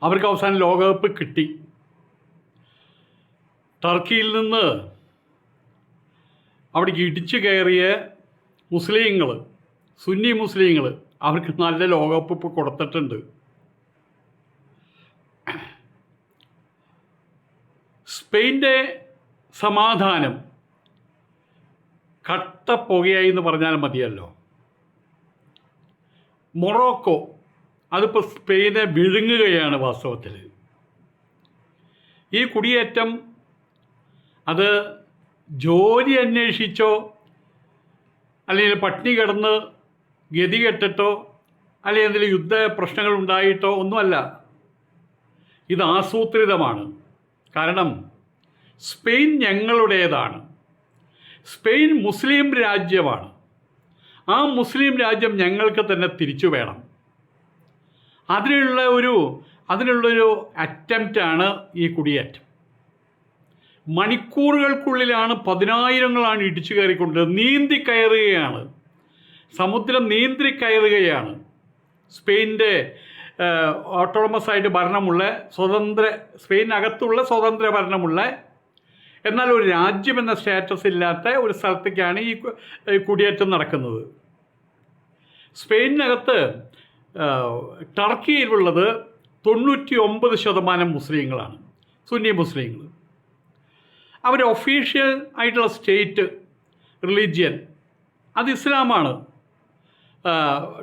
അവർക്ക് അവസാനം ലോകകപ്പ് കിട്ടി. ടർക്കിയിൽ നിന്ന് അവിടേക്ക് ഇടിച്ചു കയറിയ മുസ്ലിങ്ങൾ, സുന്നി മുസ്ലിങ്ങൾ, അവർക്ക് നല്ല ലോകകപ്പ് ഇപ്പോൾ കൊടുത്തിട്ടുണ്ട്. സ്പെയിൻ്റെ സമാധാനം കട്ട പുകയായി എന്ന് പറഞ്ഞാൽ മതിയല്ലോ. മൊറോക്കോ അതിപ്പോൾ സ്പെയിനെ വിഴുങ്ങുകയാണ് വാസ്തവത്തിൽ. ഈ കുടിയേറ്റം അത് ജോലി അന്വേഷിച്ചോ അല്ലെങ്കിൽ പട്ടിണി കിടന്ന് ഗതി കെട്ടിട്ടോ അല്ലെങ്കിൽ എന്തെങ്കിലും യുദ്ധ പ്രശ്നങ്ങൾ ഉണ്ടായിട്ടോ ഒന്നുമല്ല. ഇത് ആസൂത്രിതമാണ്. കാരണം സ്പെയിൻ ഞങ്ങളുടേതാണ്. സ്പെയിൻ മുസ്ലിം രാജ്യമാണ്. ആ മുസ്ലിം രാജ്യം ഞങ്ങൾക്ക് തന്നെ തിരിച്ചു വേണം. അതിനുള്ളൊരു അറ്റംപ്റ്റാണ് ഈ കുടിയേറ്റം. മണിക്കൂറുകൾക്കുള്ളിലാണ് പതിനായിരങ്ങളാണ് ഇടിച്ചു കയറിക്കൊണ്ട് നീന്തി കയറുകയാണ്. സമുദ്രം നീന്തി കയറുകയാണ്. സ്പെയിൻ്റെ ഓട്ടോണമസ് ആയിട്ട് ഭരണമുള്ള സ്പെയിനകത്തുള്ള സ്വതന്ത്ര ഭരണമുള്ള എന്നാൽ ഒരു രാജ്യമെന്ന സ്റ്റാറ്റസ് ഇല്ലാത്ത ഒരു സ്ഥലത്തേക്കാണ് ഈ കുടിയേറ്റം നടക്കുന്നത്. സ്പെയിനകത്ത് ടർക്കിയിലുള്ളത് 99% മുസ്ലിങ്ങളാണ്, സുന്നി മുസ്ലിങ്ങൾ. അവർ ഒഫീഷ്യൽ ആയിട്ടുള്ള സ്റ്റേറ്റ് റിലീജിയൻ അത് ഇസ്ലാമാണ്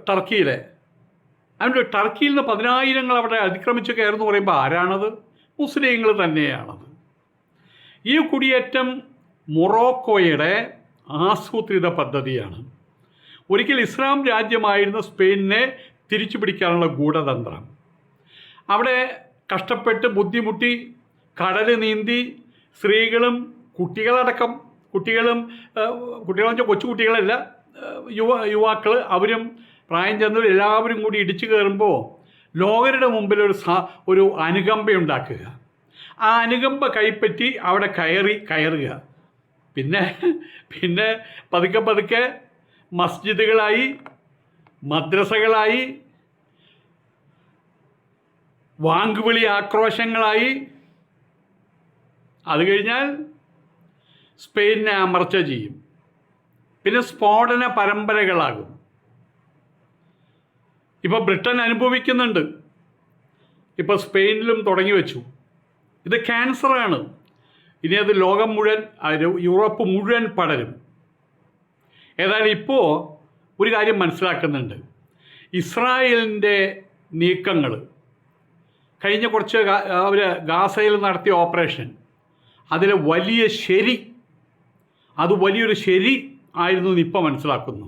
ടർക്കിയിലെ. അതുകൊണ്ട് ടർക്കിയിൽ നിന്ന് പതിനായിരങ്ങൾ അവിടെ അതിക്രമിച്ച് കയറുന്നു പറയുമ്പോൾ ആരാണത്? മുസ്ലിങ്ങൾ തന്നെയാണത്. ഈ കുടിയേറ്റം മൊറോക്കോയുടെ ആസൂത്രിത പദ്ധതിയാണ്. ഒരിക്കൽ ഇസ്ലാം രാജ്യമായിരുന്ന സ്പെയിനിനെ തിരിച്ചു പിടിക്കാനുള്ള ഗൂഢതന്ത്രം. അവിടെ കഷ്ടപ്പെട്ട് ബുദ്ധിമുട്ടി കടൽ നീന്തി സ്ത്രീകളും കുട്ടികളടക്കം, കുട്ടികളെന്ന് വെച്ചാൽ കൊച്ചു കുട്ടികളല്ല, യുവാക്കൾ, അവരും പ്രായം ചെന്നവർ എല്ലാവരും കൂടി ഇടിച്ചു കയറുമ്പോൾ ലോകരുടെ മുമ്പിൽ ഒരു അനുകമ്പയുണ്ടാക്കുക. ആ അനുകമ്പ കൈപ്പറ്റി അവിടെ കയറുക. പിന്നെ പതുക്കെ മസ്ജിദുകളായി, മദ്രസകളായി, വാങ്കുവിളി ആക്രോശങ്ങളായി. അത് കഴിഞ്ഞാൽ സ്പെയിനെ അമർച്ച ചെയ്യും. പിന്നെ സ്ഫോടന പരമ്പരകളാകും. ഇപ്പോൾ ബ്രിട്ടൻ അനുഭവിക്കുന്നുണ്ട്. ഇപ്പോൾ സ്പെയിനിലും തുടങ്ങി വെച്ചു. ഇത് ക്യാൻസറാണ്. ഇനി അത് ലോകം മുഴുവൻ, യൂറോപ്പ് മുഴുവൻ പടരും. ഏതായാലും ഇപ്പോൾ ഒരു കാര്യം മനസ്സിലാക്കുന്നുണ്ട്. ഇസ്രായേലിൻ്റെ നീക്കങ്ങൾ കഴിഞ്ഞ കുറച്ച് അവർ ഗാസയിൽ നടത്തിയ ഓപ്പറേഷൻ, അതിൽ വലിയൊരു ശരി ആയിരുന്നു എന്ന് ഇപ്പോൾ മനസ്സിലാക്കുന്നു.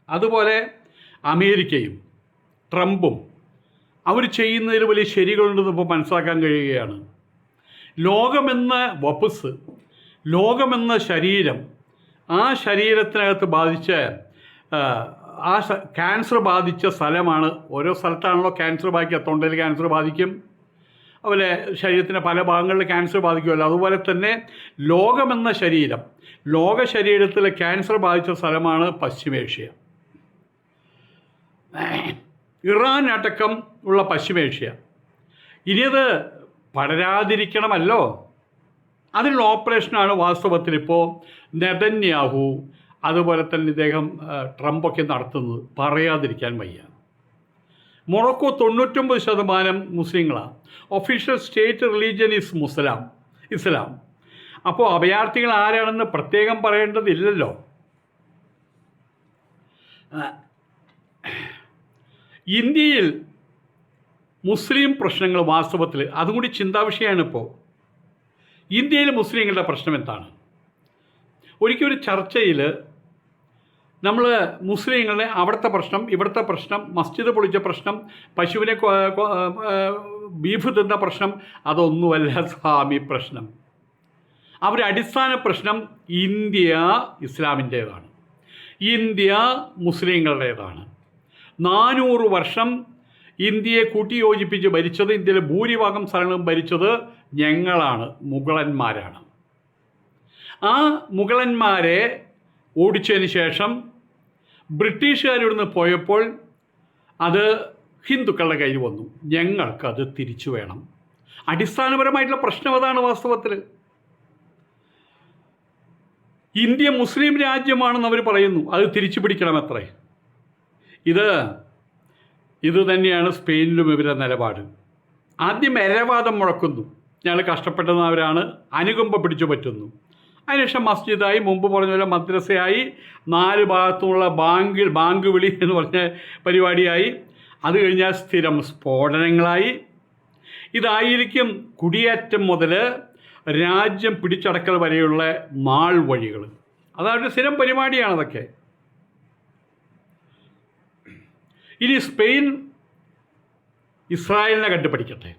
അതുപോലെ അമേരിക്കയും ട്രംപും അവർ ചെയ്യുന്നതിൽ വലിയ ശരികളുണ്ടെന്ന് ഇപ്പോൾ മനസ്സിലാക്കാൻ കഴിയുകയാണ്. ലോകമെന്ന വപുസ്, ലോകമെന്ന ശരീരം, ആ ശരീരത്തിനകത്ത് ബാധിച്ച ക്യാൻസർ ബാധിച്ച സ്ഥലമാണ്. ഓരോ സ്ഥലത്താണല്ലോ ക്യാൻസർ ബാധിക്കുക. തൊണ്ടയിൽ ക്യാൻസർ ബാധിക്കും, അതുപോലെ ശരീരത്തിൻ്റെ പല ഭാഗങ്ങളിൽ ക്യാൻസർ ബാധിക്കുമല്ലോ. അതുപോലെ തന്നെ ലോകമെന്ന ശരീരം, ലോക ശരീരത്തിലെ ക്യാൻസർ ബാധിച്ച സ്ഥലമാണ് പശ്ചിമേഷ്യ. ഇറാൻ അടക്കം ഉള്ള പശ്ചിമേഷ്യ. ഇനിയത് പടരാതിരിക്കണമല്ലോ, അതിനുള്ള ഓപ്പറേഷനാണ് വാസ്തവത്തിൽ ഇപ്പോൾ നെതന്യാഹു, അതുപോലെ തന്നെ ഇദ്ദേഹം ട്രംപൊക്കെ നടത്തുന്നത്. പറയാതിരിക്കാൻ വയ്യ. മൊറോക്കോ 99% മുസ്ലിങ്ങളാണ്. Official state religion is Islam. അപ്പോൾ അഭയാർത്ഥികൾ ആരാണെന്ന് പ്രത്യേകം പറയേണ്ടതില്ലല്ലോ. ഇന്ത്യയിൽ മുസ്ലിം പ്രശ്നങ്ങൾ വാസ്തവത്തിൽ അതും കൂടി ചിന്താവിഷയമാണ്. ഇപ്പോൾ ഇന്ത്യയിൽ മുസ്ലിങ്ങളുടെ പ്രശ്നം എന്താണ്? ഒരിക്കൽ ഒരു ചർച്ചയിൽ നമ്മൾ മുസ്ലിങ്ങളുടെ അവിടുത്തെ പ്രശ്നം, ഇവിടുത്തെ പ്രശ്നം, മസ്ജിദ് പൊളിച്ച പ്രശ്നം, പശുവിനെ ബീഫ് തിന്ന പ്രശ്നം, അതൊന്നുമല്ല സ്വാമി പ്രശ്നം. അവരുടെ അടിസ്ഥാന പ്രശ്നം ഇന്ത്യ ഇസ്ലാമിൻ്റേതാണ്, ഇന്ത്യ മുസ്ലിങ്ങളുടേതാണ്. 400 വർഷം ഇന്ത്യയെ കൂട്ടിയോജിപ്പിച്ച് ഭരിച്ചത്, ഇന്ത്യയിലെ ഭൂരിഭാഗം സ്ഥലങ്ങളും ഭരിച്ചത് ഞങ്ങളാണ്, മുഗളന്മാരാണ്. ആ മുഗളന്മാരെ ഓടിച്ചതിന് ശേഷം ബ്രിട്ടീഷുകാരിവിടുന്ന് പോയപ്പോൾ അത് ഹിന്ദുക്കളുടെ കയ്യിൽ വന്നു. ഞങ്ങൾക്കത് തിരിച്ചു വേണം. അടിസ്ഥാനപരമായിട്ടുള്ള പ്രശ്നം അതാണ് വാസ്തവത്തിൽ. ഇന്ത്യ മുസ്ലിം രാജ്യമാണെന്ന് അവർ പറയുന്നു. അത് തിരിച്ചു പിടിക്കണമത്രേ. ഇത് തന്നെയാണ് സ്പെയിനിലും ഇവരുടെ നിലപാട്. ആദ്യം എരവാദം മുഴക്കുന്നു, ഞങ്ങൾ കഷ്ടപ്പെടുന്നവരാണ്, അനുകമ്പ പിടിച്ചു പറ്റുന്നു. അതിനുശേഷം മസ്ജിദായി, മുമ്പ് പറഞ്ഞ പോലെ മദ്രസയായി, 4 ഭാഗത്തുമുള്ള ബാങ്ക് വിളി എന്ന് പറഞ്ഞ പരിപാടിയായി. അത് കഴിഞ്ഞാൽ സ്ഥിരം സ്ഫോടനങ്ങളായി. ഇതായിരിക്കും കുടിയേറ്റം മുതൽ രാജ്യം പിടിച്ചടക്കൽ വരെയുള്ള നാൾ വഴികൾ. അതൊരു സ്ഥിരം പരിപാടിയാണ് അതൊക്കെ. ഇനി സ്പെയിൻ ഇസ്രായേലിനെ കണ്ട് പഠിക്കട്ടെ.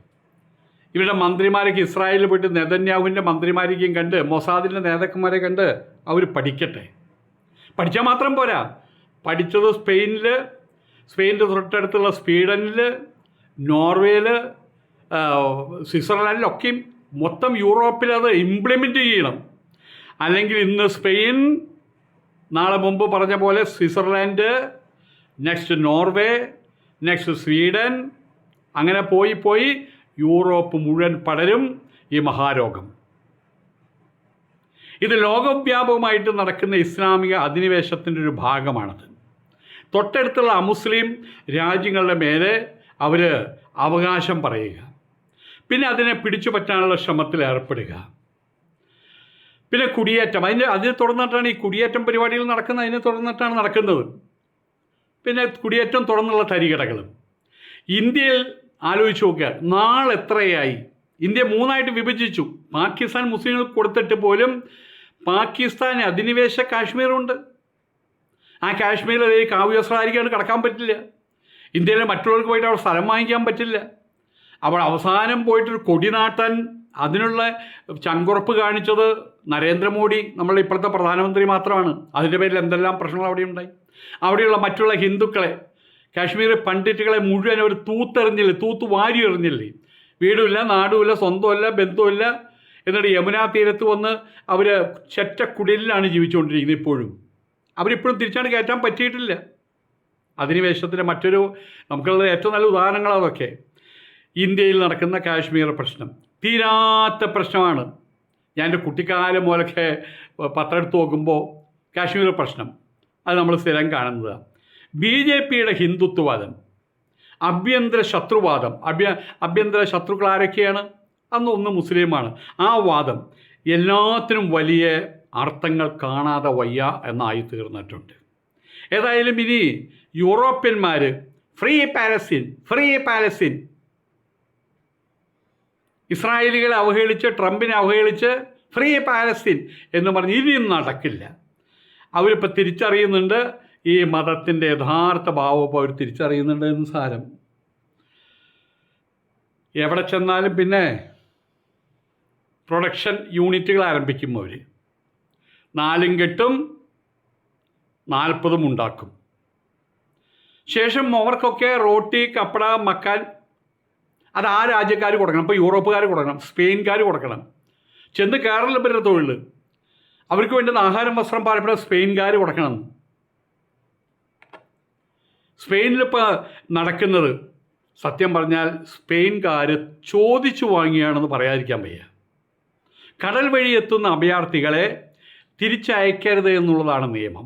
ഇവരുടെ മന്ത്രിമാരൊക്കെ ഇസ്രായേലിൽ പോയിട്ട് നെതന്യാഹുവിൻ്റെ മന്ത്രിമാരൊക്കെയും കണ്ട്, മൊസാദിൻ്റെ നേതാക്കന്മാരെ കണ്ട് അവർ പഠിക്കട്ടെ. പഠിച്ചാൽ മാത്രം പോരാ. പഠിച്ചത് സ്പെയിനിൻ്റെ തൊട്ടടുത്തുള്ള സ്വീഡനിൽ, നോർവേയിൽ, സ്വിറ്റ്സർലാൻഡിലൊക്കെയും മൊത്തം യൂറോപ്പിൽ അത് ഇംപ്ലിമെൻ്റ് ചെയ്യണം. അല്ലെങ്കിൽ ഇന്ന് സ്പെയിൻ, നാളെ മുമ്പ് പറഞ്ഞ പോലെ Switzerland, next Norway, next Sweden, അങ്ങനെ പോയി യൂറോപ്പ് മുഴുവൻ പടരും ഈ മഹാരോഗം. ഇത് ലോകവ്യാപകമായിട്ട് നടക്കുന്ന ഇസ്ലാമിക അധിനിവേശത്തിൻ്റെ ഒരു ഭാഗമാണത്. തൊട്ടടുത്തുള്ള അമുസ്ലിം രാജ്യങ്ങളുടെ മേലെ അവർ അവകാശം പറയുക, പിന്നെ അതിനെ പിടിച്ചു പറ്റാനുള്ള ശ്രമത്തിൽ ഏർപ്പെടുക, പിന്നെ കുടിയേറ്റം. അതിനെ തുടർന്നിട്ടാണ് ഈ കുടിയേറ്റം പരിപാടികൾ നടക്കുന്നത്. അതിനെ തുടർന്നിട്ടാണ് നടക്കുന്നത്. പിന്നെ കുടിയേറ്റം തുടർന്നുള്ള തരികടകളും. ഇന്ത്യയിൽ ആലോചിച്ച് നോക്കുക, നാളെ എത്രയായി? ഇന്ത്യ 3ആയിട്ട് വിഭജിച്ചു. പാകിസ്ഥാൻ മുസ്ലിങ്ങൾക്ക് കൊടുത്തിട്ട് പോലും പാകിസ്ഥാൻ അധിനിവേശ കാശ്മീറുണ്ട്. ആ കാശ്മീരിൽ ഈ കാവ്യവസ്ത്രമായിരിക്കാണ് കടക്കാൻ പറ്റില്ല. ഇന്ത്യയിലെ മറ്റുള്ളവർക്ക് പോയിട്ട് അവിടെ സ്ഥലം വാങ്ങിക്കാൻ പറ്റില്ല. അവിടെ അവസാനം പോയിട്ടൊരു കൊടി നാട്ടാൻ അതിനുള്ള ചങ്കുറപ്പ് കാണിച്ചത് നരേന്ദ്രമോദി, നമ്മളുടെ ഇപ്പോഴത്തെ പ്രധാനമന്ത്രി മാത്രമാണ്. അതിൻ്റെ പേരിൽ എന്തെല്ലാം പ്രശ്നങ്ങൾ അവിടെ ഉണ്ടായി. അവിടെയുള്ള മറ്റുള്ള ഹിന്ദുക്കളെ, കാശ്മീർ പണ്ഡിറ്റുകളെ മുഴുവൻ അവർ തൂത്ത് വാരി എറിഞ്ഞില്ലേ. വീടുമില്ല, നാടുമില്ല, സ്വന്തമല്ല, ബന്ധുമില്ല. എന്നിട്ട് യമുനാ തീരത്ത് വന്ന് അവർ ചെറ്റക്കുടിലാണ് ജീവിച്ചുകൊണ്ടിരിക്കുന്നത്. ഇപ്പോഴും അവരിപ്പോഴും തിരിച്ചാണ് കയറ്റാൻ പറ്റിയിട്ടില്ല. അധിനിവേശത്തിൻ്റെ മറ്റൊരു നമുക്കുള്ള ഏറ്റവും നല്ല ഉദാഹരണങ്ങൾ അതൊക്കെ. ഇന്ത്യയിൽ നടക്കുന്ന കാശ്മീർ പ്രശ്നം തീരാത്ത പ്രശ്നമാണ്. ഞാൻ എൻ്റെ കുട്ടിക്കാലം മുതലൊക്കെ പത്രം എടുത്ത് നോക്കുമ്പോൾ കാശ്മീർ പ്രശ്നം അത് നമ്മൾ സ്ഥിരം കാണുന്നതാണ്. BJPയുടെ ഹിന്ദുത്വവാദം, ആഭ്യന്തര ശത്രുവാദം. ആഭ്യന്തര ശത്രുക്കൾ ആരൊക്കെയാണ്? ഒന്ന് മുസ്ലിമാണ്. ആ വാദം എല്ലാത്തിനും വലിയ അർത്ഥങ്ങൾ കാണാതെ വയ്യ എന്നായി തീർന്നിട്ടുണ്ട്. ഏതായാലും ഇനി യൂറോപ്യന്മാർ ഫ്രീ പാലസ്തീൻ ഇസ്രായേലികളെ അവഹേളിച്ച്, ട്രംപിനെ അവഹേളിച്ച് ഫ്രീ പാലസ്തീൻ എന്ന് പറഞ്ഞ് ഇനിയും നടക്കില്ല. അവരിപ്പോൾ തിരിച്ചറിയുന്നുണ്ട് ഈ മതത്തിൻ്റെ യഥാർത്ഥ ഭാവം. ഇപ്പോൾ അവർ തിരിച്ചറിയുന്നുണ്ട് എന്ന് സാരം. എവിടെ ചെന്നാലും പിന്നെ പ്രൊഡക്ഷൻ യൂണിറ്റുകൾ ആരംഭിക്കും. അവർ 4 കെട്ടും 40 ഉണ്ടാക്കും. ശേഷം അവർക്കൊക്കെ റോട്ടി, കപ്പട, മക്കാൻ അത് ആ രാജ്യക്കാർ കൊടുക്കണം. ഇപ്പോൾ യൂറോപ്പുകാർ കൊടുക്കണം, സ്പെയിൻകാർ കൊടുക്കണം. ചെന്ന് കയറൽ പറ്റുന്ന തൊഴിൽ, അവർക്ക് വേണ്ടുന്ന ആഹാരം, വസ്ത്രം, പാർപ്പിടം സ്പെയിൻകാർ കൊടുക്കണം. സ്പെയിനിലിപ്പോൾ നടക്കുന്നത് സത്യം പറഞ്ഞാൽ സ്പെയിൻകാർ ചോദിച്ചു വാങ്ങിയാണെന്ന് പറയാതിരിക്കാൻ വയ്യ. കടൽ വഴി എത്തുന്ന അഭയാർത്ഥികളെ തിരിച്ചയക്കരുത് എന്നുള്ളതാണ് നിയമം.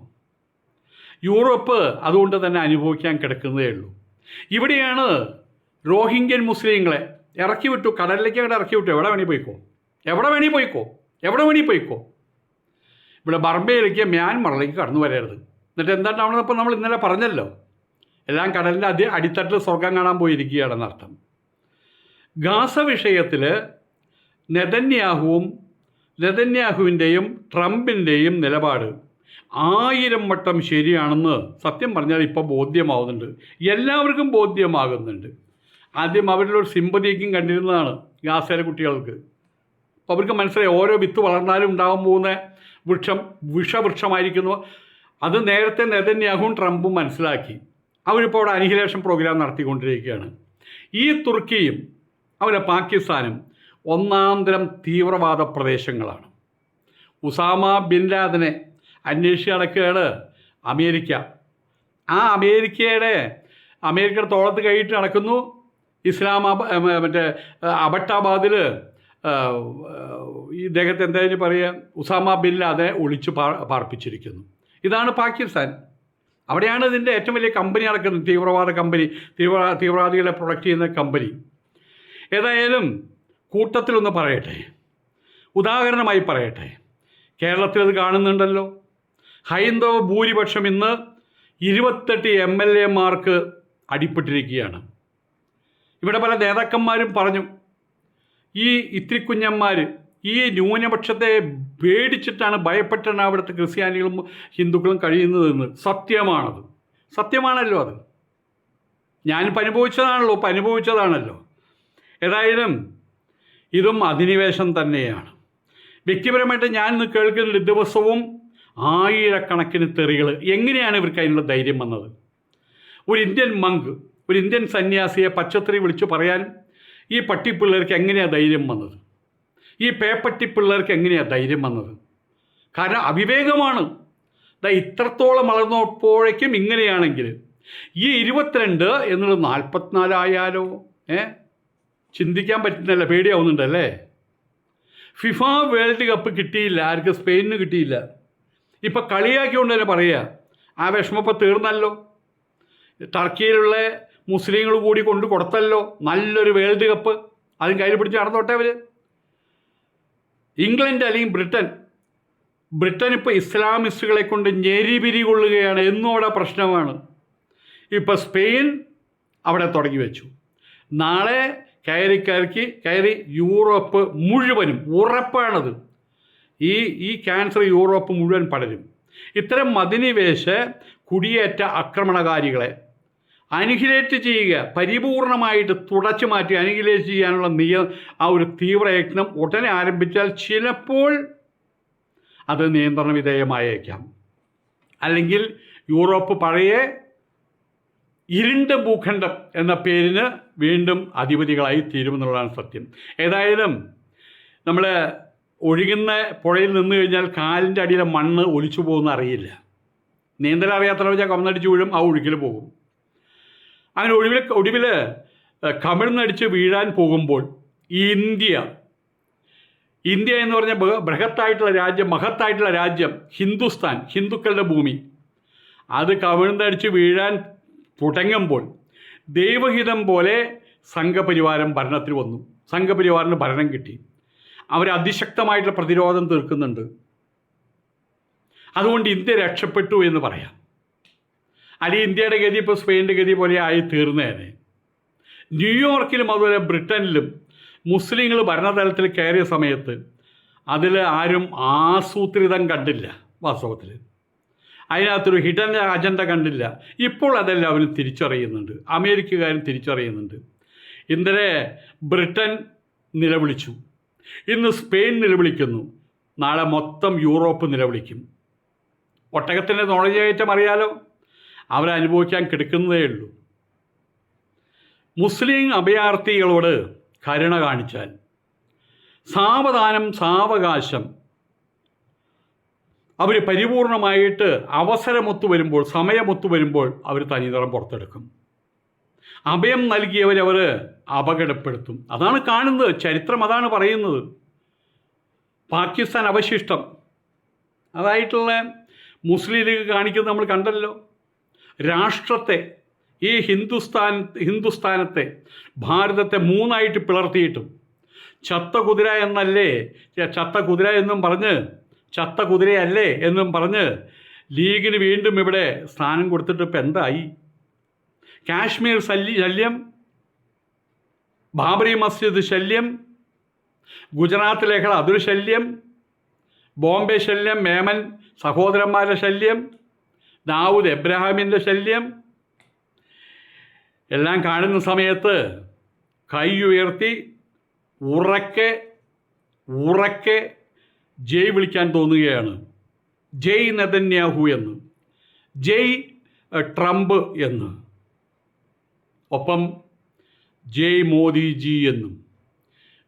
യൂറോപ്പ് അതുകൊണ്ട് തന്നെ അനുഭവിക്കാൻ കിടക്കുന്നതേ ഉള്ളൂ. ഇവിടെയാണ് റോഹിംഗ്യൻ മുസ്ലിങ്ങളെ ഇറക്കി വിട്ടു, കടലിലേക്ക് അങ്ങോട്ട് ഇറക്കി വിട്ടു. എവിടെ വേണി പോയിക്കോ. ഇവിടെ ബർമയിലേക്ക്, മ്യാൻമറിലേക്ക് കടന്നു വരരുത്. എന്നിട്ട് എന്താണ് അവിടെ ഇപ്പോൾ നമ്മൾ ഇന്നലെ പറഞ്ഞല്ലോ, എല്ലാം കടലിൻ്റെ അടിത്തട്ടിൽ സ്വർഗം കാണാൻ പോയിരിക്കുകയാണെന്നർത്ഥം. ഗാസ വിഷയത്തിൽ നെതന്യാഹുവിൻ്റെയും ട്രംപിൻ്റെയും നിലപാട് 1000 വട്ടം ശരിയാണെന്ന് സത്യം പറഞ്ഞാൽ ഇപ്പോൾ ബോധ്യമാവുന്നുണ്ട്. എല്ലാവർക്കും ബോധ്യമാകുന്നുണ്ട്. ആദ്യം അവരിലൊരു സിമ്പതിക്കും കണ്ടിരുന്നതാണ് ഗാസയിലെ കുട്ടികൾക്ക്. അപ്പോൾ അവർക്ക് മനസ്സിലായി ഓരോ വിത്ത് വളർന്നാലും ഉണ്ടാകാൻ പോകുന്ന വൃക്ഷം വിഷവൃക്ഷമായിരിക്കുന്നു. അത് നേരത്തെ നെതന്യാഹുവും ട്രംപും മനസ്സിലാക്കി. അവരിപ്പോൾ അവിടെ അനിഹിലേഷൻ പ്രോഗ്രാം നടത്തിക്കൊണ്ടിരിക്കുകയാണ്. ഈ തുർക്കിയും അവരെ പാകിസ്ഥാനും ഒന്നാന്തരം തീവ്രവാദ പ്രദേശങ്ങളാണ്. ഉസാമ ബിൻ ലാദനെ അന്വേഷിച്ച് നടക്കുകയാണ് അമേരിക്ക. ആ അമേരിക്കയുടെ അമേരിക്കയുടെ തോളത്ത് കൈയിട്ട് നടക്കുന്നു. മറ്റേ അബട്ടാബാദിൽ ഇദ്ദേഹത്തെ എന്തായാലും പറയുക, ഉസാമ ബിൻ ലാദനെ ഒളിച്ചു പാർപ്പിച്ചിരിക്കുന്നു. ഇതാണ് പാകിസ്ഥാൻ. അവിടെയാണ് ഇതിൻ്റെ ഏറ്റവും വലിയ കമ്പനി നടക്കുന്നത്, തീവ്രവാദ കമ്പനി, തീവ്രവാദികളെ പ്രൊഡക്റ്റ് ചെയ്യുന്ന കമ്പനി. ഏതായാലും കൂട്ടത്തിലൊന്ന് പറയട്ടെ, ഉദാഹരണമായി പറയട്ടെ, കേരളത്തിൽ അത് കാണുന്നുണ്ടല്ലോ. ഹൈന്ദവ ഭൂരിപക്ഷം ഇന്ന് 28 MLA-മാർക്ക് അടിപ്പെട്ടിരിക്കുകയാണ്. ഇവിടെ പല നേതാക്കന്മാരും പറഞ്ഞു, ഈ ഇത്തിരി കുഞ്ഞന്മാർ ഈ ന്യൂനപക്ഷത്തെ പേടിച്ചിട്ടാണ്, ഭയപ്പെട്ടാണ് അവിടുത്തെ ക്രിസ്ത്യാനികളും ഹിന്ദുക്കളും കഴിയുന്നതെന്ന്. സത്യമാണത്, സത്യമാണല്ലോ. അത് ഞാനിപ്പോൾ അനുഭവിച്ചതാണല്ലോ. ഏതായാലും ഇതും അധിനിവേശം തന്നെയാണ്. വ്യക്തിപരമായിട്ട് ഞാൻ ഇന്ന് കേൾക്കുന്ന ദിവസവും ആയിരക്കണക്കിന് തെറികൾ. എങ്ങനെയാണ് ഇവർക്ക് അതിനുള്ള ധൈര്യം വന്നത്? ഒരു ഇന്ത്യൻ മങ്ക്, ഒരു ഇന്ത്യൻ സന്യാസിയെ പച്ചത്തെറി വിളിച്ചു പറയാൻ ഈ പട്ടിപ്പിള്ളേർക്ക് എങ്ങനെയാണ് ധൈര്യം വന്നത്? ഈ പേപ്പട്ടിപ്പിള്ളേർക്ക് എങ്ങനെയാണ് ധൈര്യം വന്നത്? കാരണം അവിവേകമാണ്. ഇത്രത്തോളം വളർന്നപ്പോഴേക്കും ഇങ്ങനെയാണെങ്കിൽ ഈ 22 എന്നുള്ളത് 44 ആയാലോ? ചിന്തിക്കാൻ പറ്റുന്നില്ല, പേടിയാവുന്നുണ്ടല്ലേ. ഫിഫ വേൾഡ് കപ്പ് കിട്ടിയില്ല, ആർക്ക്? സ്പെയിനിന് കിട്ടിയില്ല. ഇപ്പം കളിയാക്കിക്കൊണ്ട് തന്നെ പറയുക, ആ വിഷമപ്പോൾ തീർന്നല്ലോ. ടർക്കിയിലുള്ള മുസ്ലിങ്ങൾ കൂടി കൊണ്ട് കൊടുത്തല്ലോ നല്ലൊരു വേൾഡ് കപ്പ്. അതും കയ്യിൽ പിടിച്ച് നടന്നോട്ടെ അവർ. ഇംഗ്ലണ്ട് അല്ലെങ്കിൽ ബ്രിട്ടൻ ഇപ്പോൾ ഇസ്ലാമിസ്റ്റുകളെ കൊണ്ട് ഞെരിപിരി കൊള്ളുകയാണ്. എന്നും അവിടെ പ്രശ്നമാണ്. ഇപ്പോൾ സ്പെയിൻ അവിടെ തുടങ്ങി വെച്ചു. നാളെ കയറി യൂറോപ്പ് മുഴുവനും, ഉറപ്പാണത്. ഈ ക്യാൻസർ യൂറോപ്പ് മുഴുവൻ പടരും. ഇത്തരം മതിനിവേശ കുടിയേറ്റ ആക്രമണകാരികളെ അനിഹിലേറ്റ് ചെയ്യുക, പരിപൂർണമായിട്ട് തുടച്ചു മാറ്റി അനിഹിലേറ്റ് ചെയ്യാനുള്ള ആ ഒരു തീവ്രയത്നം ഉടനെ ആരംഭിച്ചാൽ ചിലപ്പോൾ അത് നിയന്ത്രണ വിധേയമായേക്കാം. അല്ലെങ്കിൽ യൂറോപ്പ് പഴയ ഇരുണ്ട ഭൂഖണ്ഡം എന്ന പേരിന് വീണ്ടും അധിപതികളായി തീരുമെന്നുള്ളതാണ് സത്യം. ഏതായാലും നമ്മൾ ഒഴുകുന്ന പുഴയിൽ നിന്ന് കഴിഞ്ഞാൽ കാലിൻ്റെ അടിയിലെ മണ്ണ് ഒലിച്ചു പോകുന്ന അറിയില്ല. നീന്തൽ അറിയാത്തവർ വെച്ചാൽ കമന്നടിച്ച് വീഴും, ആ ഒഴുക്കിൽ പോകും. അങ്ങനെ ഒടുവിൽ കമിഴ്ന്നടിച്ച് വീഴാൻ പോകുമ്പോൾ ഇന്ത്യ എന്ന് പറഞ്ഞ മഹത്തായിട്ടുള്ള രാജ്യം ഹിന്ദുസ്ഥാൻ, ഹിന്ദുക്കളുടെ ഭൂമി, അത് കമിഴ്ന്നടിച്ച് വീഴാൻ തുടങ്ങുമ്പോൾ ദൈവഹിതം പോലെ സംഘപരിവാരം ഭരണത്തിൽ വന്നു. സംഘപരിവാറിന് ഭരണം കിട്ടി. അവർ അതിശക്തമായിട്ടുള്ള പ്രതിരോധം തീർക്കുന്നുണ്ട്. അതുകൊണ്ട് ഇന്ത്യ രക്ഷപ്പെട്ടു എന്ന് പറയാം. അല്ലെങ്കിൽ ഇന്ത്യയുടെ ഗതി ഇപ്പോൾ സ്പെയിൻ്റെ ഗതി പോലെ ആയി തീർന്നേനെ. ന്യൂയോർക്കിലും അതുപോലെ ബ്രിട്ടനിലും മുസ്ലിങ്ങൾ ഭരണതലത്തിൽ കയറിയ സമയത്ത് അതിൽ ആരും ആസൂത്രിതം കണ്ടില്ല. വാസ്തവത്തിൽ അതിനകത്തൊരു ഹിഡൻ അജണ്ട കണ്ടില്ല. ഇപ്പോൾ അതെല്ലാവരും തിരിച്ചറിയുന്നുണ്ട്, അമേരിക്കക്കാരും തിരിച്ചറിയുന്നുണ്ട്. ഇന്നലെ ബ്രിട്ടൻ നിലവിളിച്ചു, ഇന്ന് സ്പെയിൻ നിലവിളിക്കുന്നു, നാളെ മൊത്തം യൂറോപ്പ് നിലവിളിക്കും. ഒട്ടകത്തിൻ്റെ നുഴഞ്ഞുകയറ്റം അറിയാലോ, അവരനുഭവിക്കാൻ കിടക്കുന്നതേ ഉള്ളൂ. മുസ്ലിം അഭയാർത്ഥികളോട് കരുണ കാണിച്ചാൽ സാവകാശം അവർ പരിപൂർണമായിട്ട് അവസരമൊത്തു വരുമ്പോൾ, സമയമൊത്തു വരുമ്പോൾ അവർ തനിനിറം പുറത്തെടുക്കും. അഭയം നൽകിയവരവർ അപകടപ്പെടുത്തും. അതാണ് കാണുന്നത്, ചരിത്രം അതാണ് പറയുന്നത്. പാകിസ്ഥാൻ അവശിഷ്ടം അതായിട്ടുള്ള മുസ്ലിം ലീഗ് കാണിക്കുന്നത് നമ്മൾ കണ്ടല്ലോ. രാഷ്ട്രത്തെ, ഈ ഹിന്ദുസ്ഥാനത്തെ, ഭാരതത്തെ മൂന്നായിട്ട് പിളർത്തിയിട്ടും ചത്ത കുതിര എന്നും പറഞ്ഞ് ലീഗിന് വീണ്ടും ഇവിടെ സ്ഥാനം കൊടുത്തിട്ട് ഇപ്പം എന്തായി? കാശ്മീർ ശല്യം, ബാബറി മസ്ജിദ് ശല്യം, ഗുജറാത്ത് ലഹള അതൊരു ശല്യം, ബോംബെ ശല്യം, മേമൻ സഹോദരന്മാരുടെ ശല്യം, ദാവൂദ് എബ്രഹാമിൻ്റെ ശല്യം എല്ലാം കാണുന്ന സമയത്ത് കൈ ഉയർത്തി ഉറക്കെ ജയ് വിളിക്കാൻ തോന്നുകയാണ്. ജയ് നെതന്യാഹു എന്ന്, ജയ് ട്രംപ് എന്ന്, ഒപ്പം ജയ് മോദിജി എന്നും,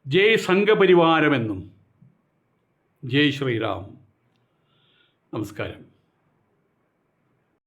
ജയ് സംഘപരിവാരമെന്നും. ജയ് ശ്രീറാം. നമസ്കാരം.